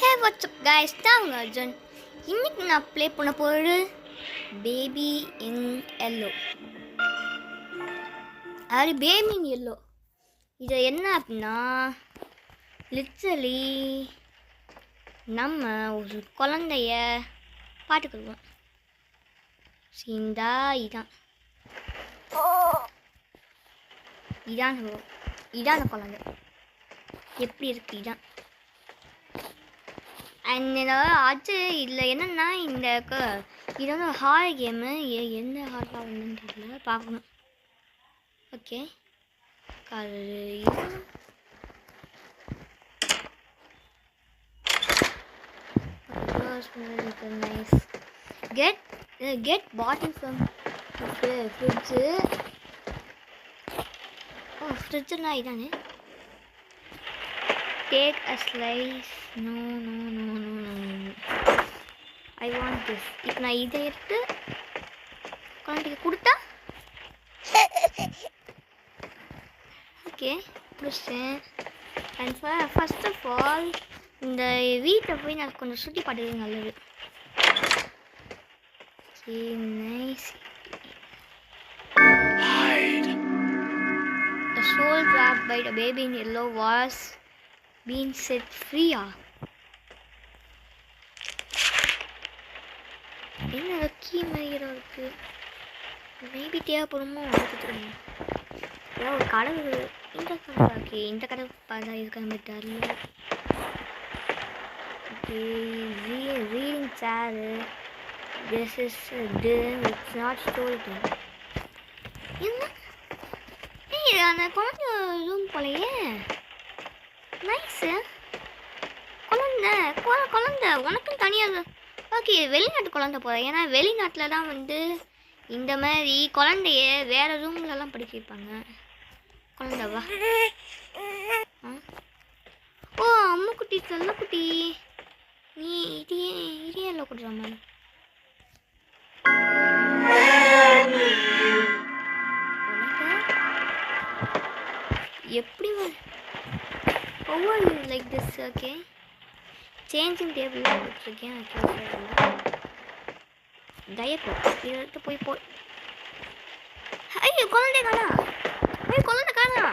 Hey, what's up guys? நான் அர்ஜுன். இன்னைக்கு நான் ப்ளே பண்ண போகிறது பேபி இன் எல்லோ. அது பேபி இன் எல்லோ. இது என்ன அப்படின்னா லிட்ரலி நம்ம ஒரு குழந்தைய பார்த்துக்கிடுவோம். இதான் இதான் குழந்தை எப்படி இருக்கு இதான். அண்ட் அது இதில் என்னென்னா இந்த இது வந்து ஹாரர் கேமு. எந்த ஹார்லாம் வந்துன்னு தெரியல, பார்க்கணும். Okay nice. Get bottle from fridge. Oh ஃப்ரிட்ஜுனா இதானே. Take a slice. No. I want this. இப்போ நான் இதை எடுத்து குழந்தைக்கு கொடுத்தா ஓகே பிடிச்சேன். அண்ட் ஃபர்ஸ்ட் ஆஃப் ஆல் இந்த வீட்டை போய் நான் கொஞ்சம் சுற்றி பார்த்துக்கிறது நல்லது. Okay nice. The soul trapped by the baby in yellow was being set free. என்ன கீ மாதிரி இருக்கு. மேபி தேவைப்படுமோ தெரியும். ஒரு கடவுள் இந்த கடை. ஓகே இந்த கடை பார்த்தா இருக்க மாதிரி தெரியல. Okay reading chair. This is it's not story time. என்ன அந்த குழந்தை ரூம் போலையே. நைஸு குழந்தை உனக்கும் தனியாக. ஓகே வெளிநாட்டு குழந்தை போகிறேன். ஏன்னா வெளிநாட்டில் தான் வந்து இந்த மாதிரி குழந்தைய வேறு ரூம்லலாம் படிக்க வைப்பாங்க. குழந்தைவா ஓ அம்மா குட்டி சொல்ல குட்டி. நீ இதே எல்லாம் கொடுற மாதிரி எப்படி like this. Okay changing table வச்சுருக்கேன். டயப்போ இதை எடுத்து போய் ஐயோ குழந்தை காணா. குழந்தை காணா.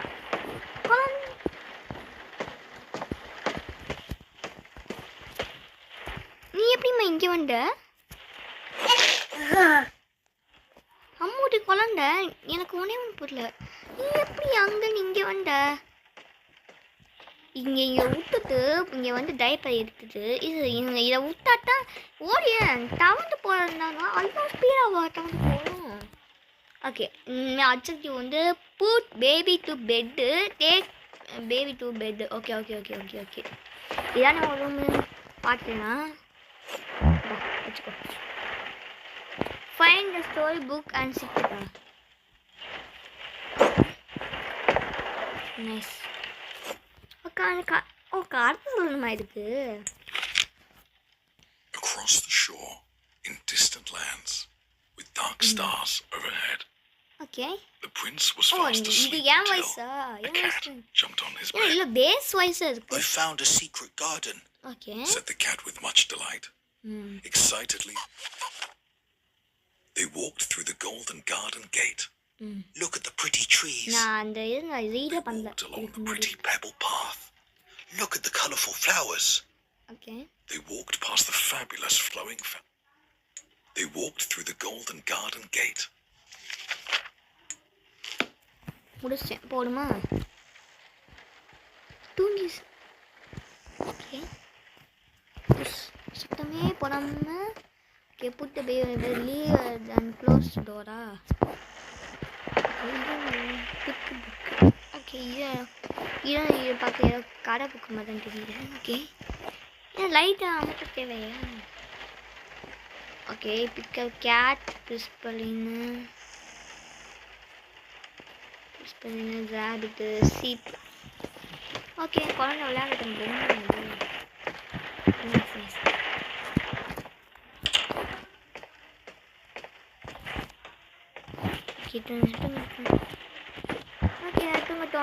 நீ எப்படிம்மா இங்கே வந்த? அம்மூட்டி குழந்தை எனக்கு ஒன்றே ஒன்று புரியல. நீ எப்படி அங்கே இங்கே வந்த? இங்கே விட்டுட்டு இங்கே வந்து டைப்பை எடுத்துட்டு இதை விட்டாட்டா ஓடிய தவந்து போகிறதுனால அவ்வளோ ஸ்பீடாக தவந்து போகணும். ஓகே அப்ஜெக்டிவ் வந்து put baby to bed. Take baby to bed. Okay இதான் நம்ம ரூமு பார்த்துனா வச்சுக்கோ. Find the story book and sit. Nice. Across the shore, in distant lands, with dark stars overhead. Okay. The prince was fast asleep until a cat jumped on his bed. I found a secret garden. Okay. Said the cat with much delight. Excitedly, they walked through the golden garden gate. Look at the pretty trees. They walked along the pretty pebble path. Look at the colourful flowers. Okay. They walked past the fabulous flowing They walked through the golden garden gate. முடிச்சேன் போடுமா தூங்கி. Okay சுத்தமே போடாம. Okay put the baby and close the டோரா. Okay இது பார்க்க ஏதோ கடை புக்கு மாதிரி தான் தெரியுது. ஓகே ஏன் லைட்டாக அமைக்க தேவையா? ஓகே பிக்கல் கேட் பிரிஸ்பலின்னு ரேபிட்டு சீப். ஓகே குழந்தை விளையாடுறது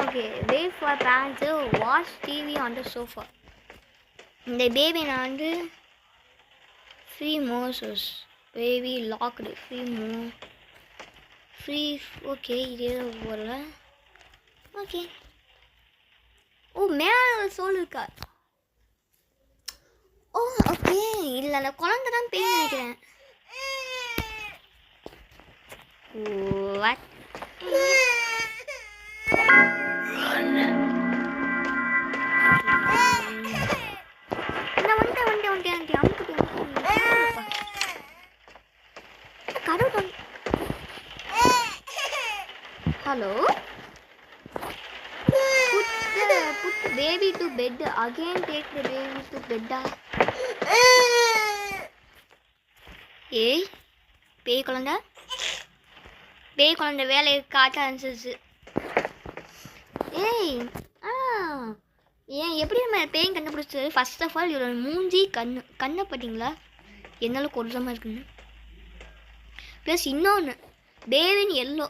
Okay, wait for parents to watch TV on the sofa. இந்த பேபி நான் வந்து free Moses baby logged free okay இதே போடல ஓகே ஓ மேலே சோல் இருக்கா ஓ ஓகே இல்லை அந்த குழந்தை தான் பேர் நினைக்கிறேன் what Hello? Put the baby to bed. Again take the baby to bed. ஏய் பேய் குழந்தை வேலையை காட்ட ஆரம்பிச்சிருச்சு ஏய் ஏன் எப்படி நம்ம பேயும் கண்டுபிடிச்சி ஃபர்ஸ்ட் ஆஃப் ஆல் இவரோட மூஞ்சி கண்ணை பார்த்தீங்களா என்னாலும் கொடூரமாக இருக்குன்னு ப்ளஸ் இன்னொன்று பேபின் எல்லோ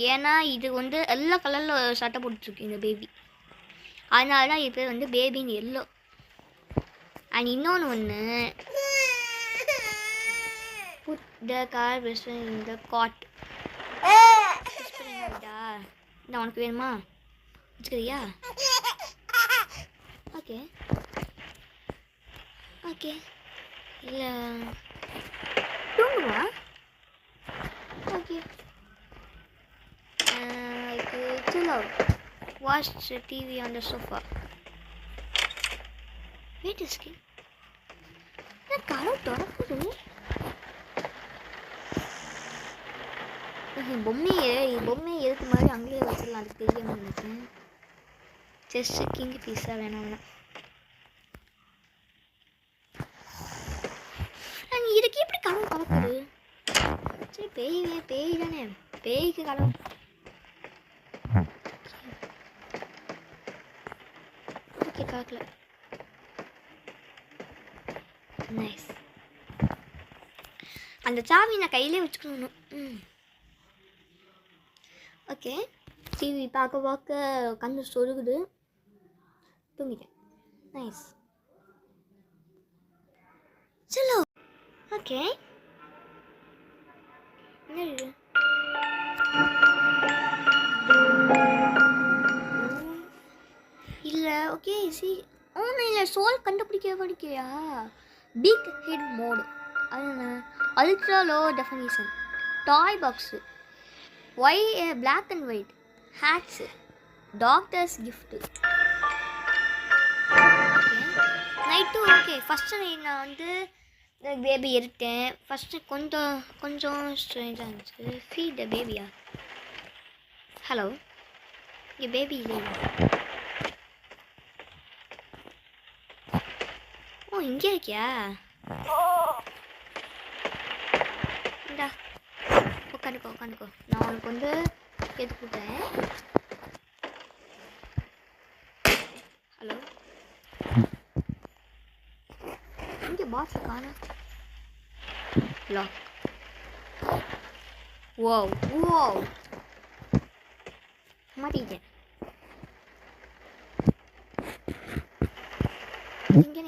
ஏன்னா இது வந்து எல்லா கலரில் சட்டை போட்டுருக்கு இந்த பேபி அதனால தான் இது பேர் வந்து பேபின் எல்லோ அண்ட் இன்னொன்று ஒன்று put the car whisper in the cot நான் உனக்கு வேணுமா வச்சுக்கிறியா ஓகே ஓகே இல்லை தூங்குவா okay chill out. Watch the TV on the sofa. Wait a second. நான் கதவு திறக்குது பொம்மையை எதுக்கு மாதிரி அங்கேயே வச்சிடலாம் அதுக்கு தெரியாமல் நினைக்கிறேன் ஜஸ்ட் கிங் பீஸா வேணாம் இதுக்கு எப்படி கதவு திறக்குது சரி பேய் தானே பேய்க்கு கதவு பார்க்கல நைஸ் அந்த சாவி நான் கையிலே வச்சுக்கணும் ஓகே டிவி பார்க்க கண்ணு சொருகுது தூங்கிட்டேன் நைஸ் சலோ ஓகே என்ன இது இல்லை ஓகே ஒன்றும் இல்லை சோல் படிக்கிறியா பிக் ஹெட் மோடு அது என்ன ultra low definition toy box why black and white hats doctors gift night okay first நான் வந்து பேபி எடுத்தேன் ஃபஸ்ட்டு கொஞ்சம் ஸ்ட்ரேஞ்சாக இருந்துச்சு ஃபீட் த பேபியா ஹலோ இங்கே பேபி இல்லையா ஓ இங்கே இருக்கியா இந்தா உட்காந்துக்கோ நான் உனக்கு வந்து எது கொடுத்தேன் ஹலோ இங்கே பாஸ் காண லாக் ஓ மாட்டிக்கிட்டேன் இங்கே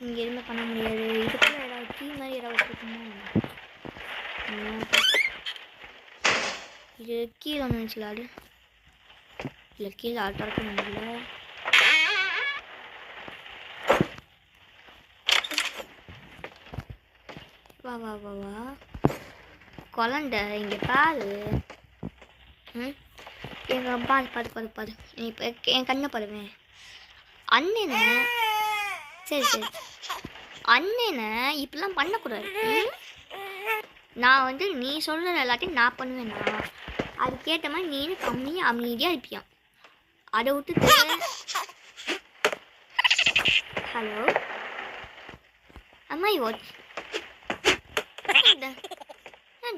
இங்கே எதுவுமே பண்ண முடியாது இதுக்குள்ள ஏதாவது கீ மாதிரி ஏதாவது இருக்குமோ இது கீழே ஒன்று இருந்துச்சுல அது இல்லை கீழே திறக்க முடியல வா குழந்தை இங்கே பாரு எங்கள் பாரு நீ இப்போ என் கண்ணை பாருவேன் அண்ணனை சரி அண்ணனை இப்படிலாம் பண்ணக்கூடாது நான் வந்து நீ சொல்கிற எல்லாத்தையும் நான் பண்ணுவேன்னா அதுக்கேற்ற மாதிரி நீனு கம்மியாக அமைதியாக இருப்பியான் அதை விட்டுட்டு ஹலோ அம்மா வாட்ச்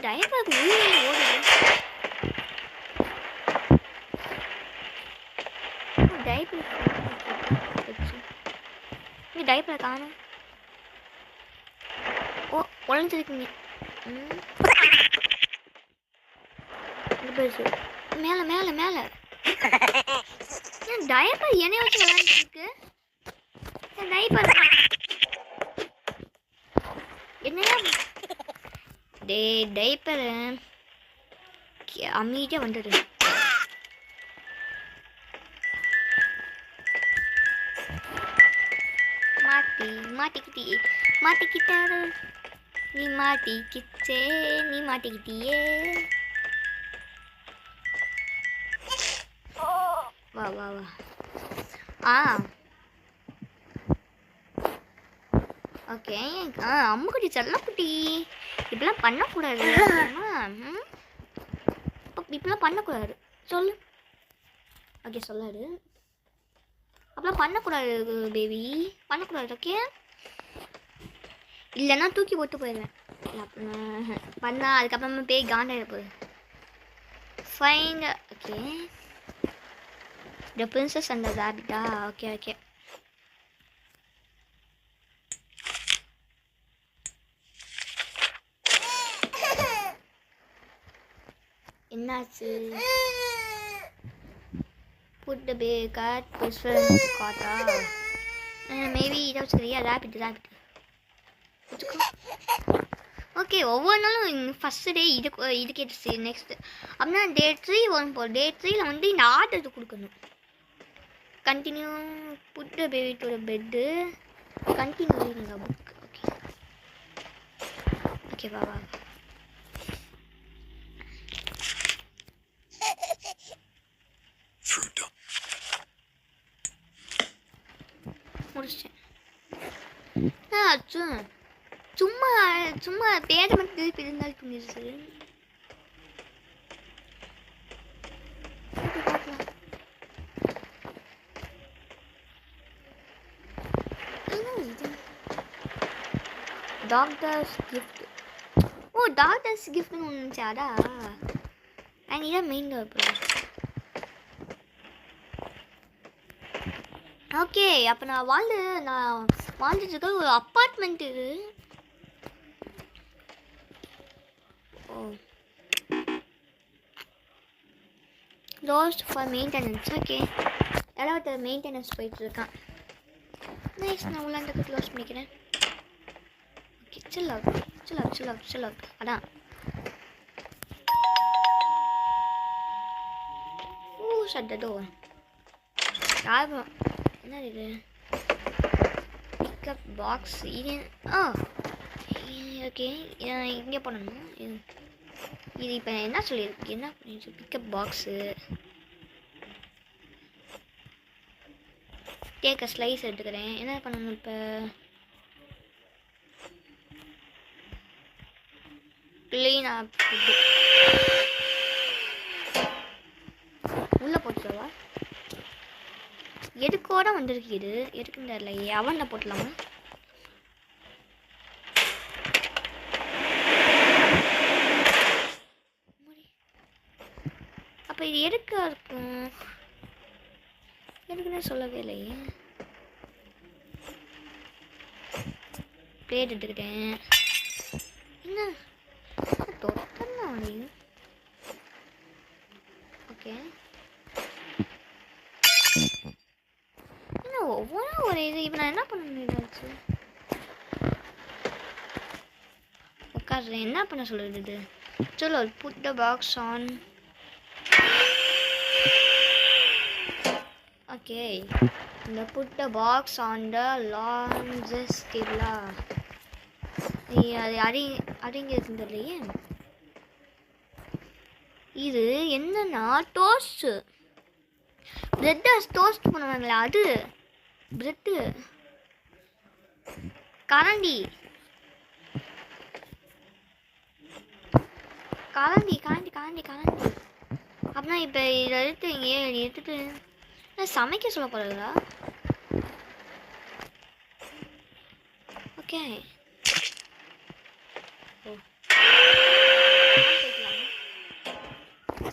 டைப்பர் ஓடுது டைப்பர் இங்கே டைப்பரை காணும் ஓ உழைஞ்சிருக்கீங்க மேலே ஏன் டைப்பர் என்னைய வச்சு விளையாண்டுட்டு இருக்கு? ஏன் டைப்பர் என்னையா டைப்பர் அமைதியாக வந்துடு. மாட்டிக்கிட்டாரு நீ மாட்டிக்கிட்டியே. வா வா வா. ஓகே. அம்முக்குட்டி செல்லக்குட்டி இப்படிலாம் பண்ணக்கூடாது. இப்படிலாம் பண்ணக்கூடாது சொல்லு. ஓகே சொல்லாது. அப்படிலாம் பண்ணக்கூடாது பேபி, பண்ணக்கூடாது. ஓகே இல்லைன்னா தூக்கி போட்டு போயிடுவேன். பண்ணா அதுக்கப்புறமா பேய் காண்டாயிட போகுது. Fine. Okay the princess and the ராபிட்டா. ஓகே ஓகே என்னாச்சு? Put the big cat person காட்டா. மேபி இதை வச்சுக்கிறியா? ராபிட் வச்சுக்கோ. ஓகே ஒவ்வொரு நாளும் ஃபஸ்ட்டு டே இது கேட்டுச்சு. நெக்ஸ்ட்டு அப்படின்னா டே 3 வரும் போல். டே 3ல் வந்து இந்த ஆர்டர் கொடுக்கணும். Continue put the baby to the bed. Continue reading a book. Okay okay வா வா. முடிச்சிட்டேன். சும்மா சும்மா பேரை மட்டும் திருப்பி இருந்தாலும் தூங்கிடுச்சு. Doctors gift. ஓ டாக்டர்ஸ் கிஃப்ட்னு ஒன்று இருந்துச்சாடா. நான் இதான் மெயின் டோர் போகிறேன். ஓகே அப்போ நான் வாழ்ந்துட்டு இருக்க ஒரு அப்பார்ட்மெண்ட் இது. ஓ லாஸ்ட் ஃபார் மெயின்டெனன்ஸ். ஓகே யாராவது மெயின்டெனன்ஸ் போயிட்டுருக்கான். நைஸ். நான் உள்ள அந்த க்ளோஸ் பண்ணிக்கிறேன். Okay chill out. அதான் ஷட் த டோர். யார் என்ன இது? Pickup box. இது ஓகே இங்கே போடணும். இது இப்போ என்ன சொல்லியிருக்கு? என்ன பிக்கப் பாக்ஸு. கேக்க ஸ்லைஸ் எடுத்துக்கிறேன். என்ன பண்ணணும் இப்போ? க்ளீன் அப். உள்ளே போட்டுருவா. எதுக்கோட வந்திருக்கு இது? எதுக்குன்னு தெரியல. அவன்ல போட்டலாமா? அப்போ இது எதுக்கா இருக்கும்? எதுக்குன்னு சொல்லவே இல்லையே. பிளேட் எடுத்துக்கிட்டேன். என்ன தொட்டா? ஓகே ஒவ்வொன்றும் ஒரு இது. இப்போ நான் என்ன பண்ண முடியாது? உட்காடுறேன். என்ன பண்ண சொல்கிறது இது? சொல்லு. Put the box on. Okay இந்த put the box on the launches டேபிளா. அது அடிங்கிறது இல்லையே. இது என்னன்னா டோஸ்ட்டு. பிரெட்டை டோஸ்ட் பண்ணுவாங்களா அது. பிரெட்டு கரண்டி அப்படின்னா இப்போ இதை எடுத்து இங்கே எடுத்துட்டு சமைக்க சொல்ல போகிறதா? ஓகே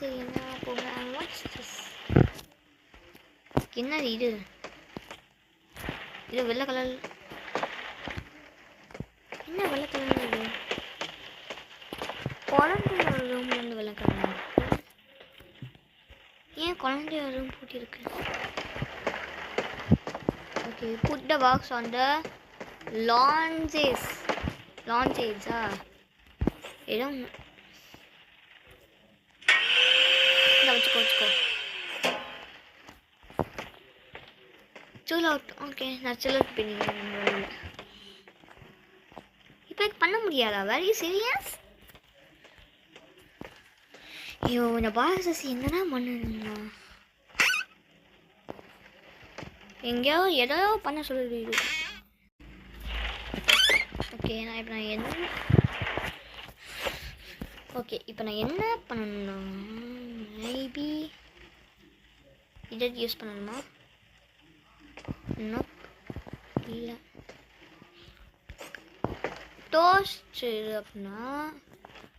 சரி என்ன போங்க. என்னது இது? இது வெள்ளை கலர். என்ன வெள்ளை கலர் இது? குழந்தை ரூம்ல இருந்து வெள்ளை கலர். ஏன் குழந்தைய ரூம் பூட்டியிருக்கு? Okay, put the box on the launches. லான்ச்சேஸா இடம் வச்சுக்கோ. Chill out. ஓகே, நான் சில் அவுட் பண்ணிக்கிறேன். இப்போ பண்ண முடியாதா? Very serious? ஐயோ, இந்த பாக்ஸஸ் என்னன்னா பண்ணுங்க. எங்கேயோ ஏதோ பண்ண சொல்லுது இது. ஓகே, இப்போ நான் என்ன பண்ணணும்னா மேபி இதை யூஸ் பண்ணணுமா? இல்லை, டோஸ்ட் அப்படின்னா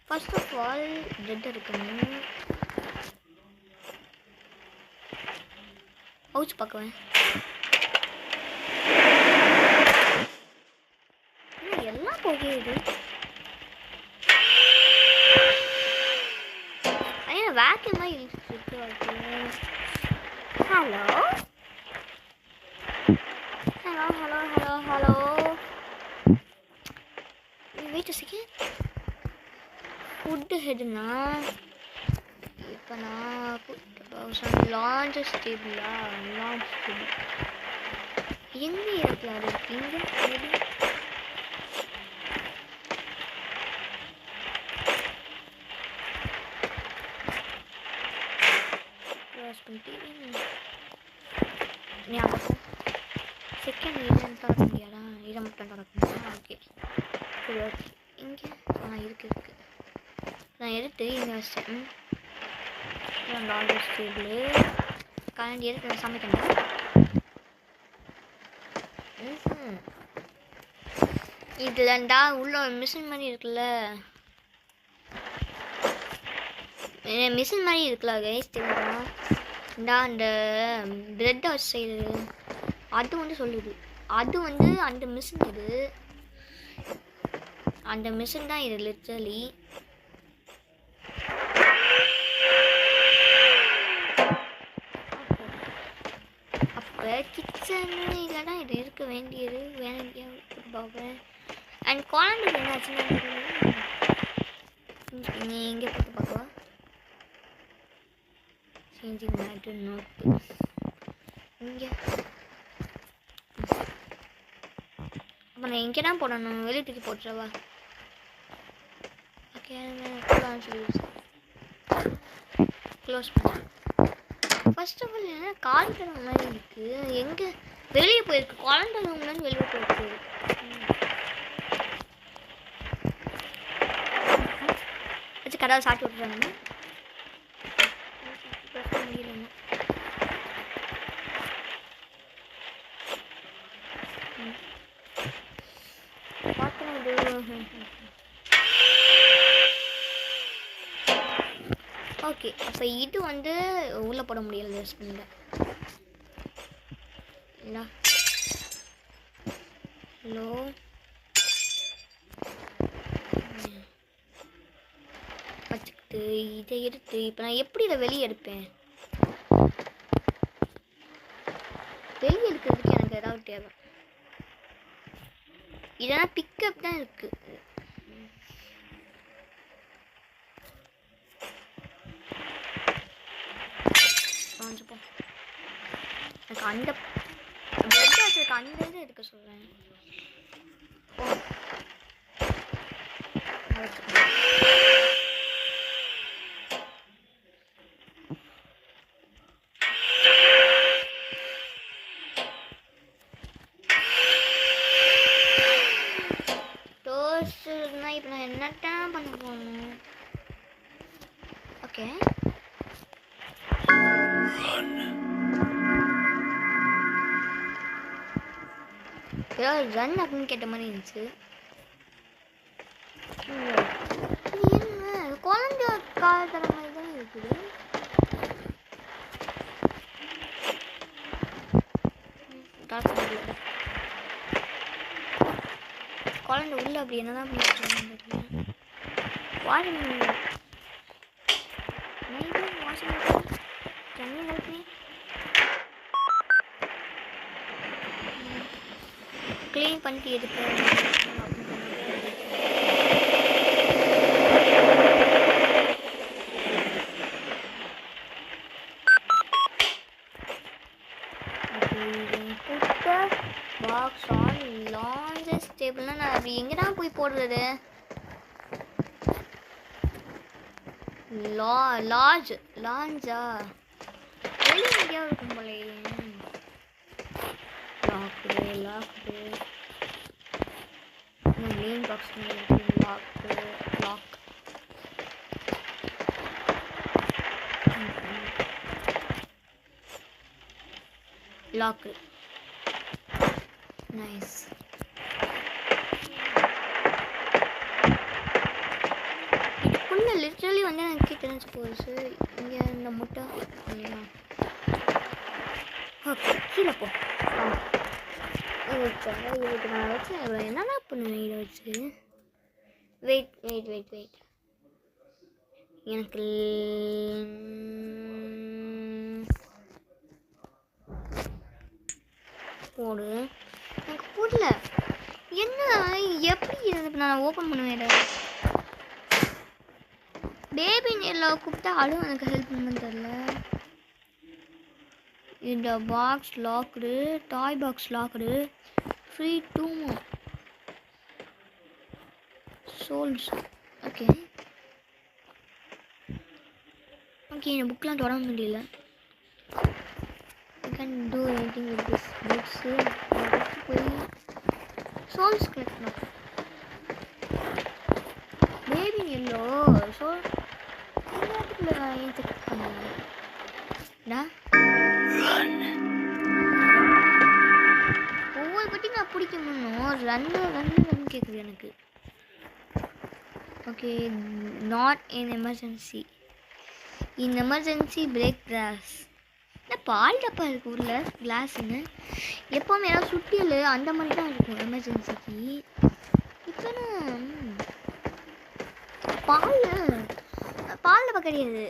ஃபர்ஸ்ட் ஆஃப் ஆல் பிரெட் இருக்கணும். அவுச்சு பார்க்குவேன். எல்லாம் போகுது. ஐயா வேக்யூமாக இருக்கு. Hello hello hello hello hello wait a second. Foot ஹெட்னா இப்போ நான் லான்ச் டேபிளா? லான்ச் டேபிள் எங்கே இருக்கலாம்? அது இங்கே ஞாபகம் செகண்ட் இதன் திறக்க முடியாதா? இதை மட்டும் திறக்க முடியாது. ஓகே சரி, ஓகே. இங்கே இருக்கு. நான் எடுத்து இங்கே வச்சேன். லான்ச் டேபிள் கரண்டி எடுத்து நான் சமைக்கணும். இதுலண்டா உள்ள மிஷின் மாதிரி இருக்குல்ல, கைஸ் தெரியுமா? அந்த பிரெட்டை வச்சு செய்யுது. அது வந்து சொல்லுது, அது வந்து அந்த மிஷின். இது அந்த மிஷின் தான் இது லிட்டரலி. அப்போ கிச்சனு இல்லைனா இது இருக்க வேண்டியது பார்ப்பேன். அண்ட் குழந்தைக்கு என்ன ஆச்சுன்னா நீ எங்கே போட்டு பார்க்கவா? சேஞ்சிங் மேட்டர் நோட்டு இங்கே. அப்போ நான் இங்கே தான் போடணும், வெளியே தூக்கி போட்டுறவா? ஓகே, க்ளோஸ் பண்ண. ஃபர்ஸ்ட் ஆஃப் ஆல் என்ன காலிக்கிற மாதிரி இருக்குது. எங்கே வெளியே போயிருக்கு? குழந்தை ரூம்லேருந்து வெளியே போயிருக்கு. வச்சு கதவை சாட்டி விட்டுறாங்க. ஓகே, அப்போ இது வந்து உள்ளே போட முடியல யூஸ் பண்ணல. ஹலோ வச்சுக்கிட்டு இதை எடுத்து இப்போ நான் எப்படி இதை வெளியே எடுப்பேன்? வெளியே எடுக்கிறதுக்கு எனக்கு ஏதாவது தேவை. இதெல்லாம் பிக்கப் தான் இருக்கு. எனக்கு அந்த பிரெட் வச்சிருக்க அந்த இது எடுக்க சொல்றேன். டோஸ்ட்னா இப்போ நான் என்னத்தான் பண்ண போகணும்? ஓகே, ரன் அப்படின்னு கேட்ட மாதிரி இருந்துச்சு. என்ன குழந்தை கால் தர மாதிரி தான் இருக்குது. குழந்தை உள்ள அப்படி என்னதான் பண்ணிட்டு washing can you help me? Clean பண்ணிட்டு எடுத்து பாக்ஸ் ஆன் லாஞ்சஸ் டேபிள்னா நான் அது எங்கடா போய் போடுறது? லாஞ்சா வெளியே எங்கேயாவது இருக்கும் போல. Locked main box lock lock nice. இதுக்குள்ள லிட்ரலி வந்து எனக்கு தெரிஞ்சு போகுது. இங்கே இந்த முட்டை ஓகே கீழே போ. இதுக்கு நான் வச்சு என்னென்ன பண்ணுவேன் இதை வச்சு? வெயிட் எனக்கு போடு. எனக்கு புரியல என்ன எப்படி இதை நான் ஓப்பன் பண்ணுவேன். பேபி நேரில் கூப்பிட்டா அதுவும் எனக்கு ஹெல்ப் பண்ணுன்னு தெரில. இந்த box locked, toy box locked, free 2 more souls. Okay இந்த புக்கெலாம் தொட முடியல. I can do anything with this books. போய் சோல்ஸ் கலெக்ட் பண்ண பேபி எல்லோ ஸோ எல்லாத்துக்குள்ள ஏன் செக் பண்ணுடா. ஒவ்வொரு பட்டி நான் பிடிக்கணும். ரன் கேட்குது எனக்கு. Okay not in emergency. In emergency break glass. இந்த பால் டப்பா இருக்குது ஊரில் கிளாஸுன்னு. எப்போவுமே ஏதாவது சுட்டியல் அந்த மாதிரி தான் இருக்கும் எமர்ஜென்சிக்கு. இப்போ பால் டப்பா கிடையாது.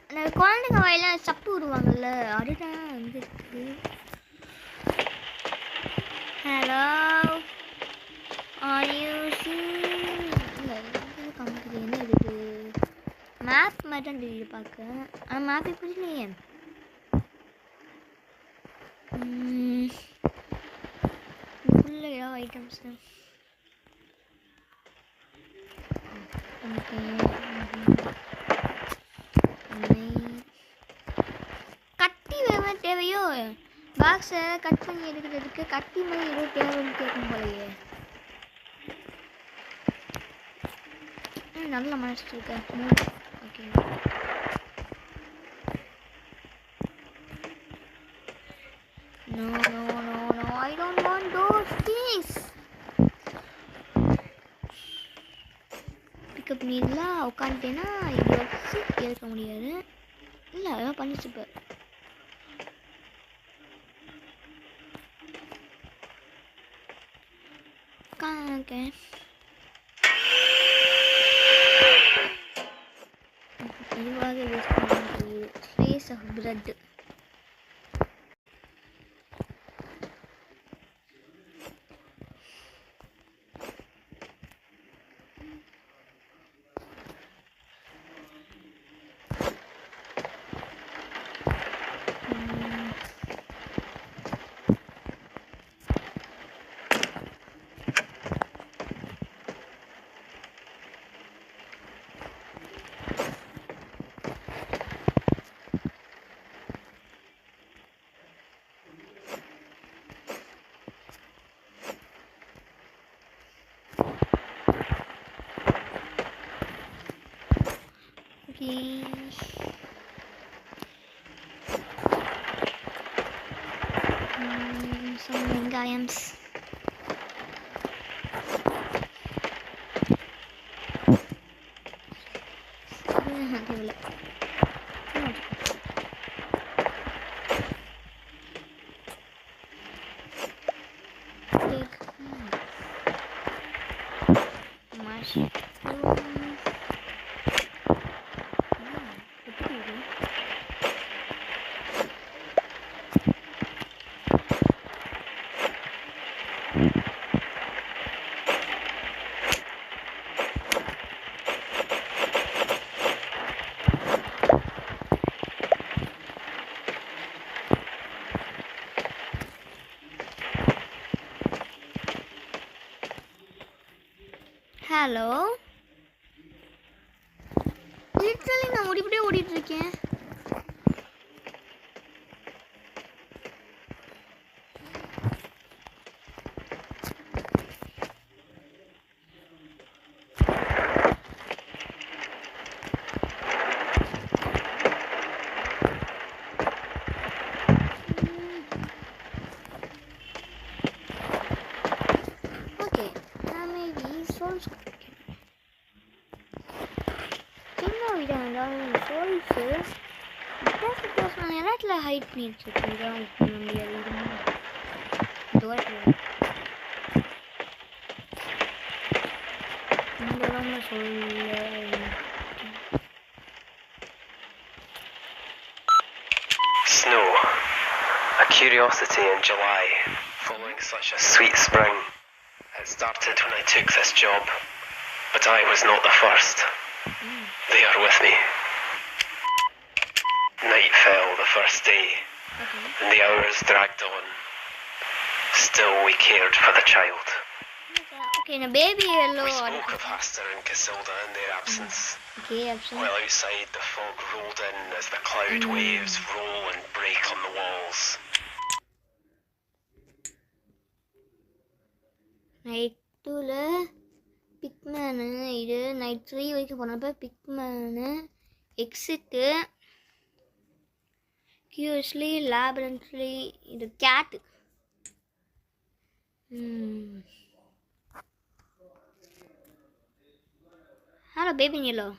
அந்த குழந்தைங்க வாயிலாம் சப்பு விடுவாங்கல்ல அதுதான் வந்து இருக்குது. ஹலோ ஆர் யூ இல்லை காமிக்குது என்ன இருக்குது? மேப் மாதிரி தான் தெரியுது பார்க்க. ஆனால் மேப்பே புரியலையே. ஃபுல்லாக ஏதாவது ஐட்டம்ஸ் கத்தி வேறு தேவையோ? பாக்ஸை கட் பண்ணி எடுக்கிறதுக்கு கத்தி மாதிரி ஏதோ தேவைன்னு கேட்கும் போலையே. நல்ல மனசு இருக்கேன். Okay No, I don't want those things. Pick up மீலாம் உட்காந்துட்டேன்னா இதை வச்சு எடுக்க முடியாது. இல்லை அதெல்லாம் பண்ணிச்சு இப்போ. ஓகே இதுவாக வேஸ்ட் பண்ண முடியுது. Space of bread. Some வெங்காயம்ஸ். ஹலோ லிட்டரலி நான் ஓடிப்படியே ஓடிட்டு இருக்கேன். ஓகே நான் மேபி சோல்ஸ் என்ன வீடியோ இருந்தாலும் சோல்ஸு வித்தியாசமான இடத்துல ஹைட் பண்ணிட்டு இருக்கேன். முடியாது தூரத்தில் இந்த ரொம்ப சொல்ல Snow, a curiosity in July, following such a sweet spring. It started when I took this job, but I was not the first. They are with me. Night fell the first day, and the hours dragged on. Still we cared for the child. Okay நான் baby எல்லோ We spoke of Aster and Casilda in their absence, okay option while outside the fog rolled in as the cloud waves roll and break on the walls. Night 2ல் பிக்மேனு இது night 3 வரைக்கும் போனப்போ பிக்மேனு exit கியூஸ்லி லேபரண்ட்லி இது கேட்டு. Hello baby நீலோ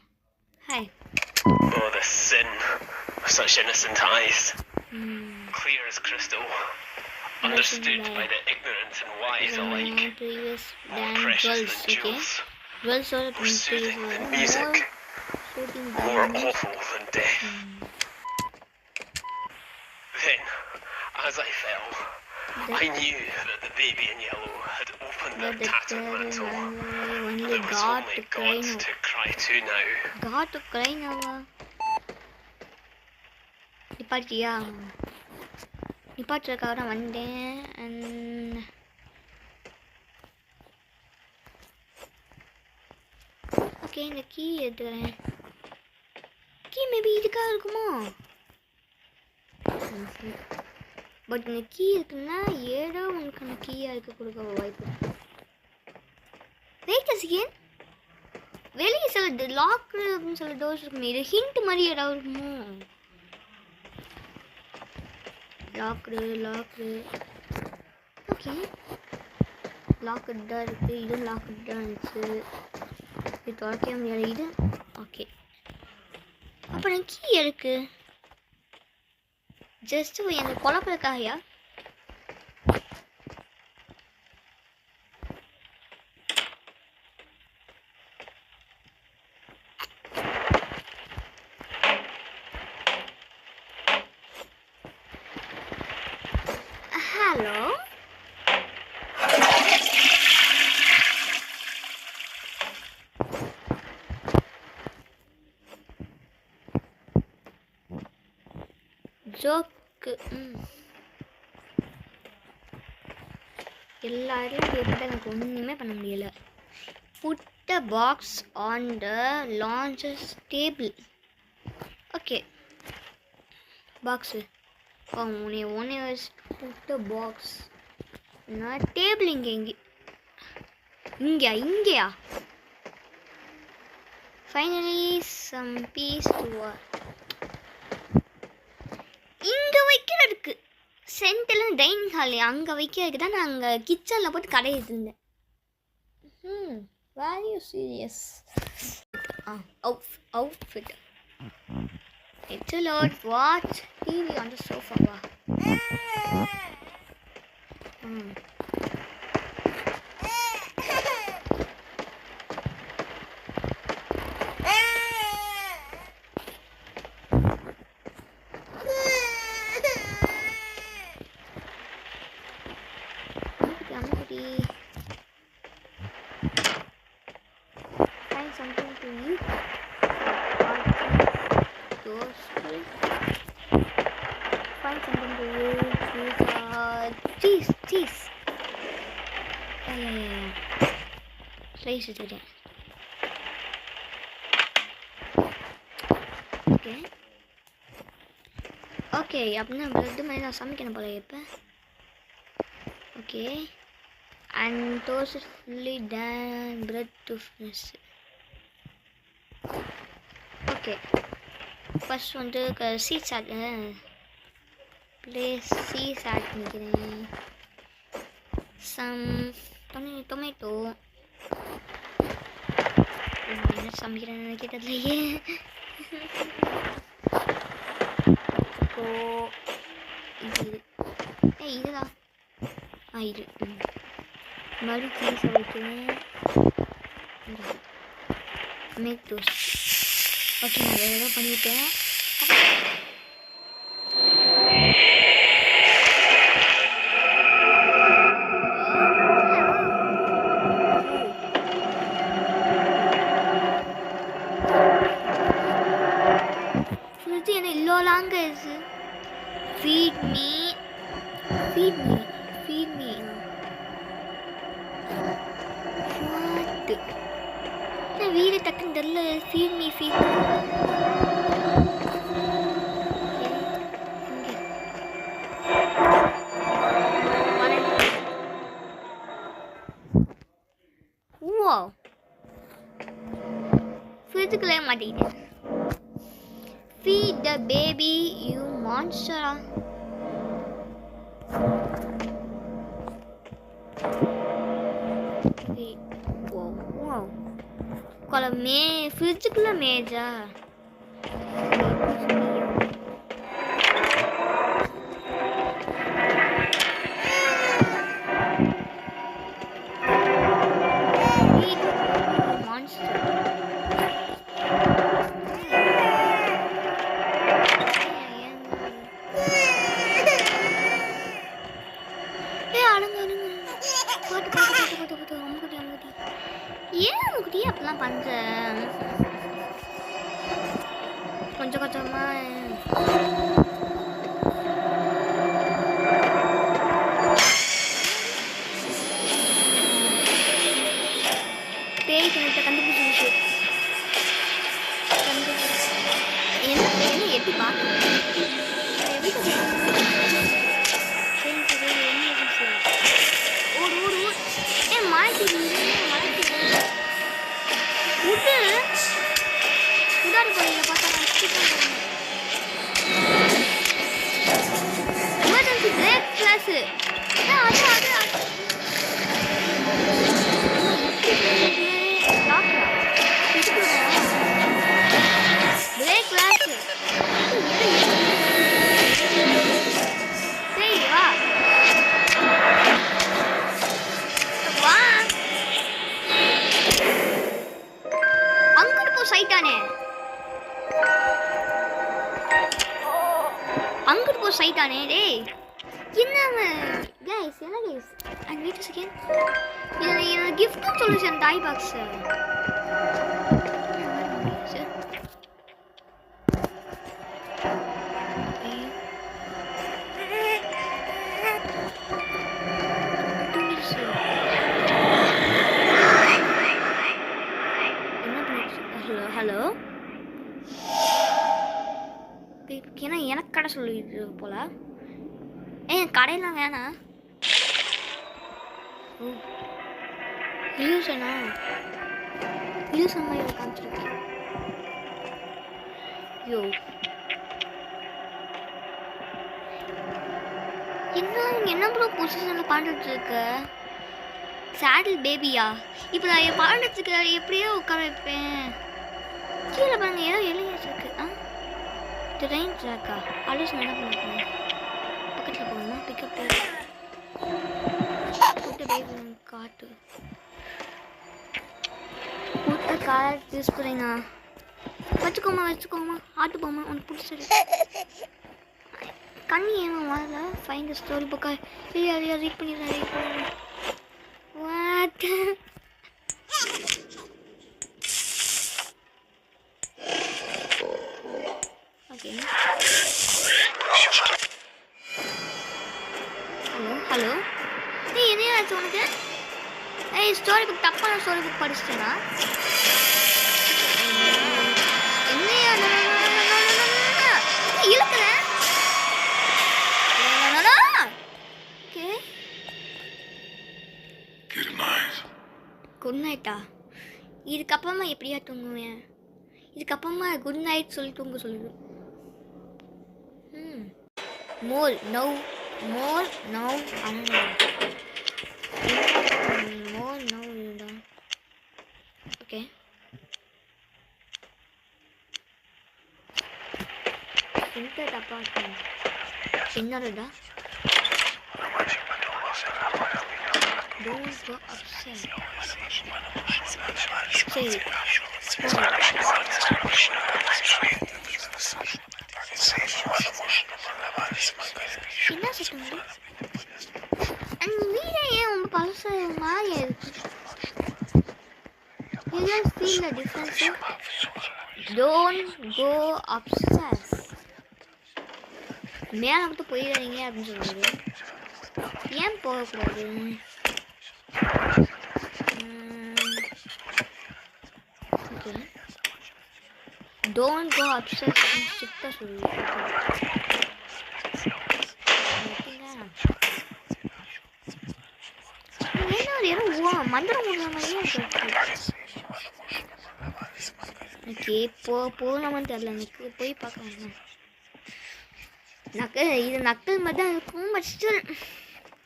hi. Oh, the sin of such innocent eyes, clear as crystal, understood by the ignorant and wise alike, previous more than precious girls. than okay jewels, கேர்ள்ஸோட more soothing than music, more awful than death. Then, as I fell, I knew that the baby in yellow had opened their tattered mantle. only There was God only to cry God now. to cry to now. God to cry now. நிப்பாட்டியா நிப்பாட்டுறதுக்காக தான் வந்தேன். And okay இந்த key எடுத்துக்கிறேன். Key maybe இதுக்காக இருக்குமோ? But இந்த key இருக்குன்னா ஏதோ உனக்கான கீயாக இருக்க கொடுக்க வாய்ப்பு. வெயிட் செகண்ட், வெளியே சில லாக்கு அப்படின்னு சொல்ல டோர்ஸ் இருக்குமே, இது ஹிண்ட் மாதிரி ஏதாவது இருக்குமோ? லாக்கு ஓகே லாக்கு தான் இருக்குது. இதுவும் லாக்கு தான் இருந்துச்சு. இது துறக்க முடியாது. இது ஓகே. அப்புறம் கீ இருக்கு ஜஸ்ட் எனக்கு குழப்பறதுக்காகயா? Hello joke. எல்லாரும் கேட்டு எனக்கு ஒன்றுமே பண்ண முடியல. Put the box on the launches table. Okay box ஒன்னே புட் த பாக்ஸ். நான் டேபிள் இங்கேயா ஃபைனலி சம் பீஸ் டு இங்கே வைக்கிறதுக்கு சென்டரில் டைனிங் ஹால் அங்கே வைக்கிறதுக்கு தான் நான் அங்கே கிச்சனில் போட்டு கடையிட்டு இருந்தேன். Very serious. Outfit. It's a lot. Watch TV on the sofa. Find something to eat. Find something to eat. Cheese. Yeah. Slice it again. Okay அப்படின்னா பிரெட் மாதிரி நான் சமைக்கணும் போல இப்போ. Okay and toast fully done bread to finish. Okay first வந்து cheese add place cheese add பண்ணிக்கிறேன். Some tomato என்ன சமைக்கிறேன்னு நினைக்கிறதுலையே. இப்போ இது இதுதான் இது மறுபடியும் சீஸ் வைக்கிறேன். Make toast. ஓகே நான் வேறு ஏதோ பண்ணிவிட்டேன். என்ன இவ்வளோ லாங்குவேஜ். ஃபீட் மீ வீடு டக்குன்னு தெரியல. ஃபீட் மீ ஓ ஃப்ரிட்ஜுக்குள்ளே மாட்டிக்கிட்டேன். Feed the baby, you monster. Wow. Kalau physical meja. Feed monster. ஏன் முகுடி அப்படிலாம் பண்ற? கொஞ்சம் கொஞ்சமா பேய் கிட்ட கண்டுபிடிச்சு என்ன எட்டி பார்க்க emergency break class. Break class. Hey, வா. அங்கிட்டு போ சைட்டானே. அங்கிட்டு போ சைட்டானே டேய். என்ன கைஸ் என்ன guys and wait a second. இது gift சொல்லுச்சேன் டாய் பாக்ஸ். ஹலோ ஏன்னா எனக்கு கடை சொல்லிட்டு போல. கடையெல்லாம் வேணாம். இலூசனா இலூசன் மாதிரி காமிச்சிருக்கேன். யோ என்ன ப்ரோ பொசிஷனில் பாண்டுட்டு இருக்க? சேடில் பேபியா? இப்போ நான் பாண்டுட்டு எப்படியோ உட்கார வைப்பேன். கீழே பாருங்க ஏதோ எழுதிருக்கு. ட்ரெயின் ட்ராக்கா? ஆலோசனை என்ன பண்ணிருக்கேன்? பக்கத்தில் போகணுமா? பிக்கப் காட்டு கார் யூஸ் பண்ணுறீங்கண்ணா. வச்சுக்கோமா ஆட்டு போமா உனக்கு பிடிச்சது. கண்ணி ஏமா வரல? ஃபைன் த ஸ்டோரி புக்கா இல்லையா? ரீட் பண்ணிடுறேன். What okay. ஹலோ ஏய் என்ன ஆச்சு உனக்கு? ஸ்டோரி புக் தப்பான ஸ்டோரி புக் படிச்சிட்டேனா? என்னையா இழுக்கிறேன்? நைட்டா? இதுக்கப்புறமா எப்படியா தூங்குவேன்? இதுக்கப்புறமா குட் நைட் சொல்லி தூங்க சொல்லுது. மோர் நவ் இதுதான். ஓகே, இன்டர் அப்பார்ட்மெண்ட் என்னடா? Don't go upstairs. சரி, என்ன சத்தம்? அந்த வீடே ஏன் உங்க பழசு மாதிரியா இருக்கு? You guys feel the difference? Don't go upstairs. மேலே மட்டும் போயிடாதீங்க அப்படின்னு சொல்லுது. ஏன் போகக்கூடாது? ஓகே, டோன்ட் கோ அப்செட் ஸ்ட்ரிக்டாக சொல்லுது. மந்திரம் முடிஞ்ச மாதிரியே ஓகே, போகலாமான்னு தெரியல எனக்கு. போய் பார்க்கலாம். இது நக்கல் மாதிரி தான் இருக்கும், பட் ஸ்டில்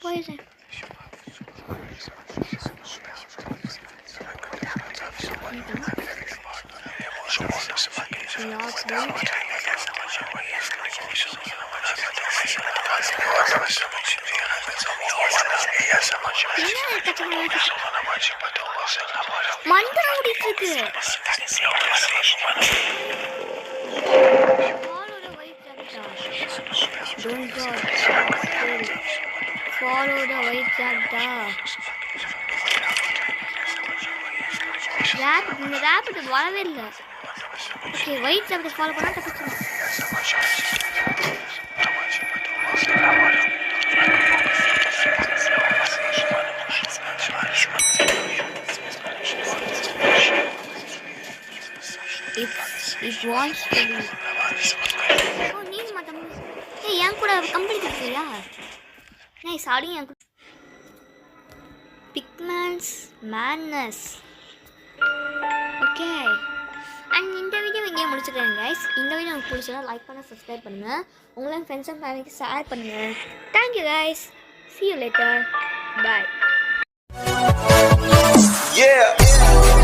போயிடுறேன். மந்திரம் ஓடிட்டு இருக்கு. Don't go. Follow the white chapter. இந்த rabbit வரவே இல்லை. ஓகே, white chapter ஃபாலோ பண்ணா தப்பிச்சிடும். It wants to be. Oh, நீ மட்டும் என் கூட கம்ப்ளீட் இருக்கியா? Nice. Aadi N பிக்மேன்ஸ் madness. Okay, and இந்த வீடியோ இங்கே முடிச்சுக்கிறேன் கைஸ். இந்த வீடியோ உங்களுக்கு பிடிச்சதா லைக் பண்ண, சப்ஸ்கிரைப் பண்ணுங்கள். உங்களோட ஃப்ரெண்ட்ஸ் அண்ட் ஃபேமிலிக்கு ஷேர் பண்ணுங்கள். Thank you guys. See you later. Bye. Yeah.